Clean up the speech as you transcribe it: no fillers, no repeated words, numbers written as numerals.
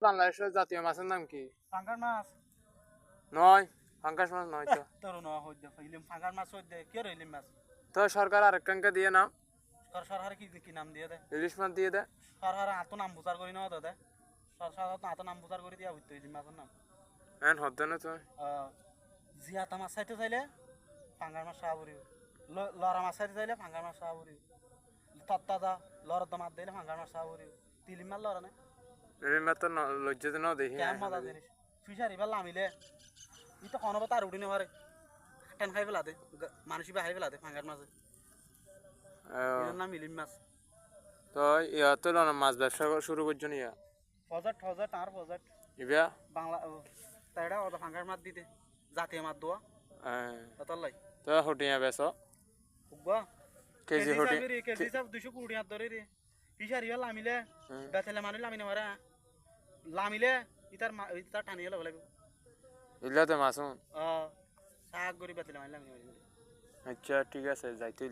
বাংলাদেশের জাতীয় মাছের নাম কি? ফাঙ্গাস মাছ নয়, পাঙ্গাস মাছ নয় তো। তোর ন হইতে ইলিম ফাঙ্গাস মাছ হইতে কি রে ইলিম মাছ তো সরকার আরেকখানকে দিয়ে নাম সরকার কি কি নাম দিয়ে দে ইলিশ মাছ দিয়ে দে। সরকার আতো নাম বুঝার করি না দে সরকার আতো নাম বুঝার করে দিয়া হইতো ইলিম মাছের নাম এন হদ্দে না তুই। জিয়াতা মাছ চাইতে চাইলে ফাঙ্গাস মাছ সাহাবুরি লড়া মাছ চাইতে চাইলে ফাঙ্গাস মাছ সাহাবুরি তত্তাদা লড়া মাছ দিলে ফাঙ্গাস মাছ সাহাবুরি তিলিম মাছ লড়া না ইলিশ মাছ তো লজ্জাতে ন দেখি। কেমন মজা জিনিস ফিশারি বা লামিলে ই তো কোনো তার উঠি নেবারে টেন খাই ফেলা দে মানুষ বাহাই ফেলা দে ফাঙ্গাস মাছে এর নাম ইলিম মাছ তো ইয়া তো মাছ ব্যবসা শুরু করছো নি ইয়া ফজট ফজট আর ফজট ইবিয়া বাংলা তাইডা ওটা ফাঙ্গাস মাছ দিতে জাতীয় মাছ দোয়া তার লাই তো হটিয়া বেশ উগবা কেজি হটি কেজি সব 220 হাত ধরে রে ফিশারি বা লামিলে বেথেলে মানুষ লামিনে মারা লামিলে ইতার টানিয়ে লগ লাগবে ইলা তো মাছ শাক গরি বেথেলে মানুষ লামিনে মারি আচ্ছা ঠিক আছে যাইতে